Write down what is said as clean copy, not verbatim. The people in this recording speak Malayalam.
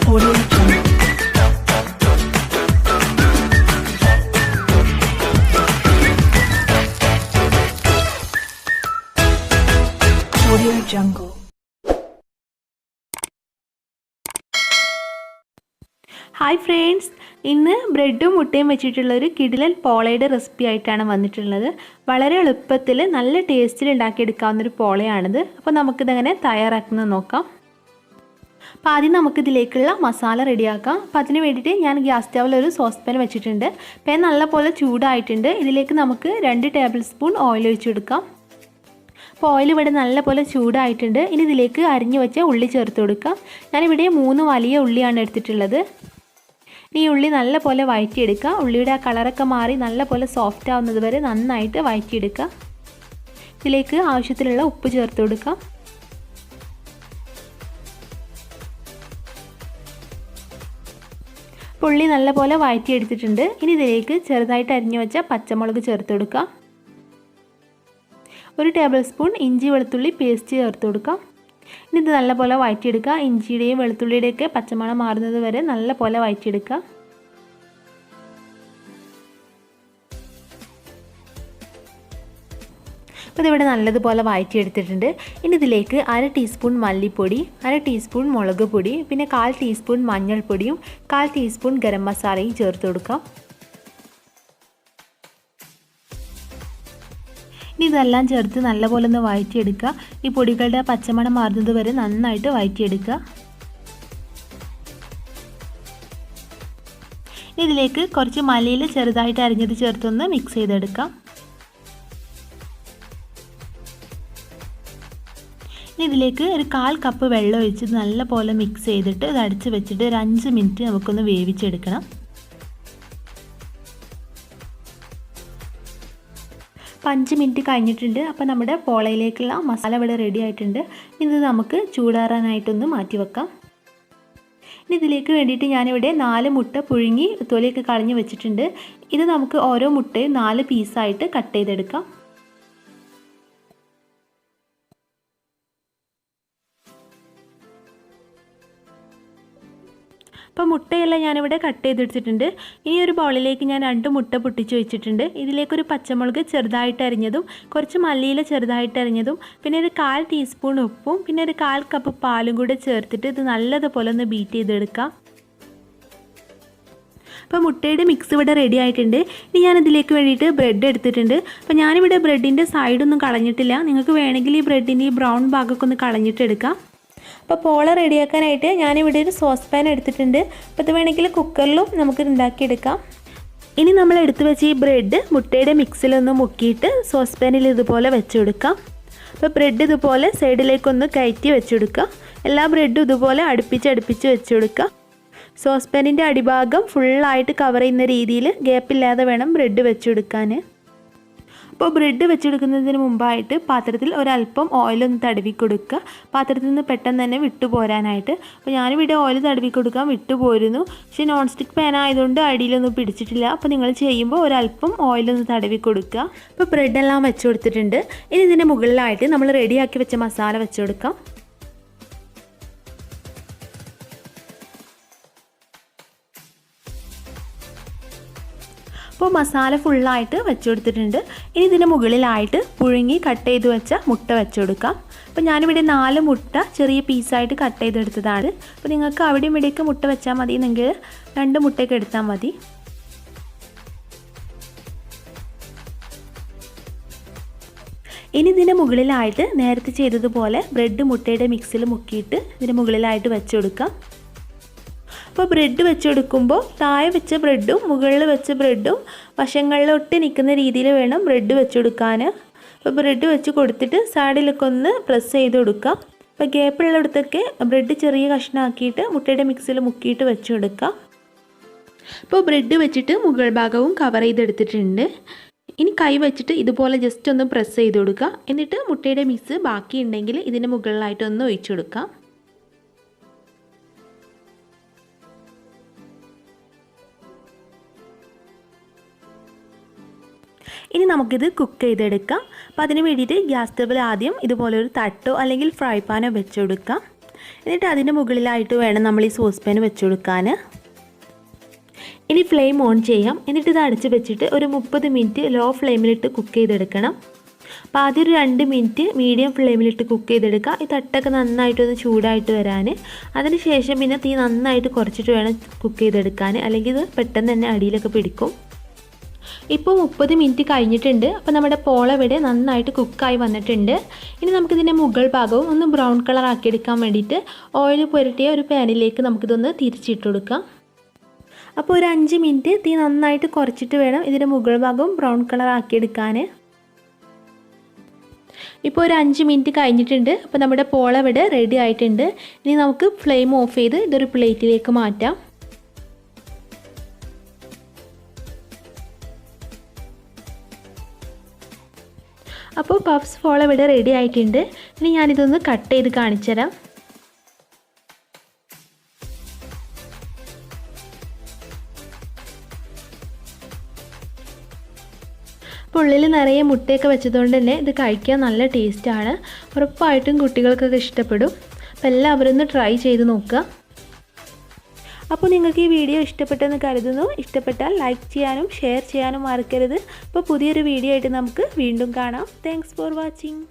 Audio Jungle. Audio Jungle. Hi friends, ഇന്ന് ബ്രെഡും മുട്ടയും വെച്ചിട്ടുള്ളൊരു കിടിലൻ പോളയുടെ റെസിപ്പി ആയിട്ടാണ് വന്നിട്ടുള്ളത്. വളരെ എളുപ്പത്തിൽ നല്ല ടേസ്റ്റിൽ ഉണ്ടാക്കിയെടുക്കാവുന്നൊരു പോളയാണിത്. അപ്പോൾ നമുക്കിതെങ്ങനെ തയ്യാറാക്കുന്നത് നോക്കാം. അപ്പോൾ ആദ്യം നമുക്കിതിലേക്കുള്ള മസാല റെഡിയാക്കാം. അപ്പോൾ അതിന് വേണ്ടിയിട്ട് ഞാൻ ഗ്യാസ് സ്റ്റൗവിൽ ഒരു സോസ് പാൻ വെച്ചിട്ടുണ്ട്. പാൻ നല്ലപോലെ ചൂടായിട്ടുണ്ട്. ഇതിലേക്ക് നമുക്ക് 2 ടേബിൾ സ്പൂൺ ഓയിൽ ഒഴിച്ചു കൊടുക്കാം. അപ്പോൾ ഓയിൽ ഇവിടെ നല്ലപോലെ ചൂടായിട്ടുണ്ട്. ഇനി ഇതിലേക്ക് അരിഞ്ഞു വെച്ച ഉള്ളി ചേർത്ത് കൊടുക്കാം. ഞാനിവിടെ 3 വലിയ ഉള്ളിയാണ് എടുത്തിട്ടുള്ളത്. ഈ ഉള്ളി നല്ലപോലെ വഴറ്റിയെടുക്കുക. ഉള്ളിയുടെ ആ കളറൊക്കെ മാറി നല്ലപോലെ സോഫ്റ്റ് ആവുന്നത് വരെ നന്നായിട്ട് വഴറ്റിയെടുക്കുക. ഇതിലേക്ക് ആവശ്യത്തിനുള്ള ഉപ്പ് ചേർത്ത് കൊടുക്കാം. ഉള്ളി നല്ലപോലെ വഴറ്റിയെടുത്തിട്ടുണ്ട്. ഇനി ഇതിലേക്ക് ചെറുതായിട്ട് അരിഞ്ഞു വെച്ച പച്ചമുളക് ചേർത്ത് കൊടുക്കുക. 1 ടേബിൾ സ്പൂൺ ഇഞ്ചി വെളുത്തുള്ളി പേസ്റ്റ് ചേർത്ത് കൊടുക്കാം. ഇനി ഇത് നല്ലപോലെ വഴറ്റിയെടുക്കുക. ഇഞ്ചിയുടെയും വെളുത്തുള്ളിയുടെയൊക്കെ പച്ചമണം മാറുന്നത് വരെ നല്ലപോലെ വഴറ്റിയെടുക്കുക. അപ്പോൾ ഇതിവിടെ നല്ലതുപോലെ വഴറ്റിയെടുത്തിട്ടുണ്ട്. ഇനി ഇതിലേക്ക് 1/2 ടീസ്പൂൺ മല്ലിപ്പൊടി, 1/2 ടീസ്പൂൺ മുളക് പൊടി, പിന്നെ 1/4 ടീസ്പൂൺ മഞ്ഞൾപ്പൊടിയും 1/4 ടീസ്പൂൺ ഗരം മസാലയും ചേർത്ത് കൊടുക്കാം. ഇനി ഇതെല്ലാം ചേർത്ത് നല്ലപോലെ ഒന്ന് വഴറ്റിയെടുക്കുക. ഈ പൊടികളുടെ പച്ചമണം മാറുന്നത് വരെ നന്നായിട്ട് വഴറ്റിയെടുക്കുക. ഇനി ഇതിലേക്ക് കുറച്ച് മല്ലിയില ചെറുതായിട്ട് അരിഞ്ഞത് ചേർത്തൊന്ന് മിക്സ് ചെയ്തെടുക്കാം. ഇനി ഇതിലേക്ക് ഒരു 1/4 കപ്പ് വെള്ളം ഒഴിച്ച് നല്ലപോലെ മിക്സ് ചെയ്തിട്ട് ഇത് അടച്ച് വെച്ചിട്ട് ഒരു 5 മിനിറ്റ് നമുക്കൊന്ന് വേവിച്ചെടുക്കണം. 5 മിനിറ്റ് കഴിഞ്ഞിട്ടുണ്ട്. അപ്പോൾ നമ്മുടെ പോളയിലേക്കുള്ള മസാല ഇവിടെ റെഡി ആയിട്ടുണ്ട്. ഇത് നമുക്ക് ചൂടാറാനായിട്ടൊന്ന് മാറ്റി വെക്കാം. ഇനി ഇതിലേക്ക് വേണ്ടിയിട്ട് ഞാനിവിടെ 4 മുട്ട പുഴുങ്ങി തൊലിയൊക്കെ കളഞ്ഞ് വെച്ചിട്ടുണ്ട്. ഇത് നമുക്ക് ഓരോ മുട്ടയും 4 പീസായിട്ട് കട്ട് ചെയ്തെടുക്കാം. അപ്പോൾ മുട്ടയെല്ലാം ഞാനിവിടെ കട്ട് ചെയ്തെടുത്തിട്ടുണ്ട്. ഇനി ഒരു ബൗളിലേക്ക് ഞാൻ 2 മുട്ട പൊട്ടിച്ച് വെച്ചിട്ടുണ്ട്. ഇതിലേക്കൊരു പച്ചമുളക് ചെറുതായിട്ട് അരിഞ്ഞതും കുറച്ച് മല്ലിയില ചെറുതായിട്ട് അരിഞ്ഞതും പിന്നെ ഒരു 1/4 ടീസ്പൂൺ ഉപ്പും പിന്നെ ഒരു 1/4 കപ്പ് പാലും കൂടെ ചേർത്തിട്ട് ഇത് നല്ലതുപോലെ ഒന്ന് ബീറ്റ് ചെയ്തെടുക്കാം. അപ്പോൾ മുട്ടയുടെ മിക്സ് ഇവിടെ റെഡി ആയിട്ടുണ്ട്. ഇനി ഞാനിതിലേക്ക് വേണ്ടിയിട്ട് ബ്രെഡ് എടുത്തിട്ടുണ്ട്. അപ്പോൾ ഞാനിവിടെ ബ്രെഡിൻ്റെ സൈഡൊന്നും കളഞ്ഞിട്ടില്ല. നിങ്ങൾക്ക് വേണമെങ്കിൽ ഈ ബ്രെഡിൻ്റെ ഈ ബ്രൗൺ ഭാഗമൊക്കെ ഒന്ന് കളഞ്ഞിട്ടെടുക്കാം. അപ്പോൾ പോള റെഡിയാക്കാനായിട്ട് ഞാനിവിടെ ഒരു സോസ് പാൻ എടുത്തിട്ടുണ്ട്. അപ്പോൾ ഇത് വേണമെങ്കിൽ കുക്കറിലും നമുക്ക് ഉണ്ടാക്കിയെടുക്കാം. ഇനി നമ്മൾ എടുത്തു വെച്ച ഈ ബ്രെഡ് മുട്ടയുടെ മിക്സിലൊന്ന് മുക്കിയിട്ട് സോസ് പാനിൽ ഇതുപോലെ വെച്ചെടുക്കാം. അപ്പോൾ ബ്രെഡ് ഇതുപോലെ സൈഡിലേക്കൊന്ന് കയറ്റി വെച്ചെടുക്കുക. എല്ലാ ബ്രെഡും ഇതുപോലെ അടുപ്പിച്ച് വെച്ചെടുക്കുക. സോസ് പാനിൻ്റെ അടിഭാഗം ഫുള്ളായിട്ട് കവർ ചെയ്യുന്ന രീതിയിൽ ഗ്യാപ്പില്ലാതെ വേണം ബ്രെഡ് വെച്ചെടുക്കാൻ. അപ്പോൾ ബ്രെഡ് വെച്ചെടുക്കുന്നതിന് മുമ്പായിട്ട് പാത്രത്തിൽ ഒരല്പം ഓയിലൊന്ന് തടവി കൊടുക്കുക. പാത്രത്തിൽ നിന്ന് പെട്ടെന്ന് തന്നെ വിട്ടുപോരാനായിട്ട്. അപ്പോൾ ഞാനിവിടെ ഓയിൽ തടവി കൊടുക്കാൻ വിട്ടുപോയിരുന്നു. പക്ഷേ നോൺ സ്റ്റിക്ക് പാൻ ആയതുകൊണ്ട് അടിയിലൊന്നും പിടിച്ചിട്ടില്ല. അപ്പോൾ നിങ്ങൾ ചെയ്യുമ്പോൾ ഒരല്പം ഓയിലൊന്ന് തടവി കൊടുക്കുക. അപ്പോൾ ബ്രെഡെല്ലാം വെച്ച് കൊടുത്തിട്ടുണ്ട്. ഇനി ഇതിൻ്റെ മുകളിലായിട്ട് നമ്മൾ റെഡിയാക്കി വെച്ച മസാല വെച്ച് കൊടുക്കാം. അപ്പോൾ മസാല ഫുള്ളായിട്ട് വെച്ച് കൊടുത്തിട്ടുണ്ട്. ഇനി ഇതിൻ്റെ മുകളിലായിട്ട് പുഴുങ്ങി കട്ട് ചെയ്ത് വെച്ച മുട്ട വെച്ച് കൊടുക്കാം. അപ്പോൾ ഞാനിവിടെ 4 മുട്ട ചെറിയ പീസായിട്ട് കട്ട് ചെയ്തെടുത്തതാണ്. അപ്പോൾ നിങ്ങൾക്ക് അവിടെയും ഇവിടെയൊക്കെ മുട്ട വെച്ചാൽ മതി, എന്നെങ്കിൽ 2 മുട്ടയൊക്കെ എടുത്താൽ മതി. ഇനി ഇതിൻ്റെ മുകളിലായിട്ട് നേരത്തെ ചെയ്തതുപോലെ ബ്രെഡ് മുട്ടയുടെ മിക്സിൽ മുക്കിയിട്ട് ഇതിൻ്റെ മുകളിലായിട്ട് വെച്ച് കൊടുക്കാം. അപ്പോൾ ബ്രെഡ് വെച്ചെടുക്കുമ്പോൾ താഴെ വെച്ച ബ്രെഡും മുകളിൽ വെച്ച ബ്രെഡും വശങ്ങളിലൊട്ട് നിൽക്കുന്ന രീതിയിൽ വേണം ബ്രെഡ് വെച്ചെടുക്കാൻ. അപ്പോൾ ബ്രെഡ് വെച്ച് കൊടുത്തിട്ട് സൈഡിലൊക്കെ ഒന്ന് പ്രസ് ചെയ്ത് കൊടുക്കുക. അപ്പോൾ ഗ്യാപ്പുള്ളിടത്തൊക്കെ ബ്രെഡ് ചെറിയ കഷ്ണമാക്കിയിട്ട് മുട്ടയുടെ മിക്സിൽ മുക്കിയിട്ട് വെച്ചെടുക്കുക. അപ്പോൾ ബ്രെഡ് വെച്ചിട്ട് മുകൾ ഭാഗവും കവർ ചെയ്തെടുത്തിട്ടുണ്ട്. ഇനി കൈ വെച്ചിട്ട് ഇതുപോലെ ജസ്റ്റ് ഒന്ന് പ്രസ് ചെയ്ത് കൊടുക്കുക. എന്നിട്ട് മുട്ടയുടെ മിക്സ് ബാക്കിയുണ്ടെങ്കിൽ ഇതിന് മുകളിലായിട്ടൊന്ന് ഒഴിച്ചു കൊടുക്കാം. ഇനി നമുക്കിത് കുക്ക് ചെയ്തെടുക്കാം. അപ്പോൾ അതിന് വേണ്ടിയിട്ട് ഗ്യാസ് സ്റ്റവിൽ ആദ്യം ഇതുപോലൊരു തട്ടോ അല്ലെങ്കിൽ ഫ്രൈ പാനോ വെച്ച് കൊടുക്കാം. എന്നിട്ട് അതിൻ്റെ മുകളിലായിട്ട് വേണം നമ്മൾ ഈ സോസ് പാൻ വെച്ച് കൊടുക്കാൻ. ഇനി ഫ്ലെയിം ഓൺ ചെയ്യാം. എന്നിട്ട് ഇത് അടച്ച് വെച്ചിട്ട് ഒരു 30 മിനിറ്റ് ലോ ഫ്ലെയിമിലിട്ട് കുക്ക് ചെയ്തെടുക്കണം. അപ്പോൾ ആദ്യം ഒരു 2 മിനിറ്റ് മീഡിയം ഫ്ലെയിമിലിട്ട് കുക്ക് ചെയ്തെടുക്കുക. ഈ തട്ടൊക്കെ നന്നായിട്ടൊന്ന് ചൂടായിട്ട് വരാൻ. അതിന് ശേഷം പിന്നെ തീ നന്നായിട്ട് കുറച്ചിട്ട് വേണം കുക്ക് ചെയ്തെടുക്കാൻ, അല്ലെങ്കിൽ ഇത് പെട്ടെന്ന് തന്നെ അടിയിലൊക്കെ പിടിക്കും. ഇപ്പോൾ 30 മിനിറ്റ് കഴിഞ്ഞിട്ടുണ്ട്. അപ്പോൾ നമ്മുടെ പോള ഇവിടെ നന്നായിട്ട് കുക്കായി വന്നിട്ടുണ്ട്. ഇനി നമുക്കിതിൻ്റെ മുകൾ ഭാഗവും ഒന്ന് ബ്രൗൺ കളർ ആക്കിയെടുക്കാൻ വേണ്ടിയിട്ട് ഓയിൽ പുരട്ടിയ ഒരു പാനിലേക്ക് നമുക്കിതൊന്ന് തിരിച്ചിട്ട് കൊടുക്കാം. അപ്പോൾ ഒരു 5 മിനിറ്റ് തീ നന്നായിട്ട് കുറച്ചിട്ട് വേണം ഇതിൻ്റെ മുകൾ ഭാഗവും ബ്രൗൺ കളർ ആക്കിയെടുക്കാൻ. ഇപ്പോൾ ഒരു 5 മിനിറ്റ് കഴിഞ്ഞിട്ടുണ്ട്. അപ്പോൾ നമ്മുടെ പോള ഇവിടെ റെഡി ആയിട്ടുണ്ട്. ഇനി നമുക്ക് ഫ്ലെയിം ഓഫ് ചെയ്ത് ഇതൊരു പ്ലേറ്റിലേക്ക് മാറ്റാം. അപ്പോൾ പഫ്സ് പോള ഇവിടെ റെഡി ആയിട്ടുണ്ട്. ഇനി ഞാനിതൊന്ന് കട്ട് ചെയ്ത് കാണിച്ചു തരാം. അപ്പോൾ ഉള്ളിൽ നിറയെ മുട്ടയൊക്കെ വെച്ചതുകൊണ്ട് തന്നെ ഇത് കഴിക്കാൻ നല്ല ടേസ്റ്റാണ്. ഉറപ്പായിട്ടും കുട്ടികൾക്കൊക്കെ ഇഷ്ടപ്പെടും. അപ്പോൾ എല്ലാവരും ഒന്ന് ട്രൈ ചെയ്ത് നോക്കുക. അപ്പോൾ നിങ്ങൾക്ക് ഈ വീഡിയോ ഇഷ്ടപ്പെട്ടെന്ന് കരുതുന്നു. ഇഷ്ടപ്പെട്ടാൽ ലൈക്ക് ചെയ്യാനും ഷെയർ ചെയ്യാനും മറക്കരുത്. അപ്പോൾ പുതിയൊരു വീഡിയോ ആയിട്ട് നമുക്ക് വീണ്ടും കാണാം. Thanks for watching.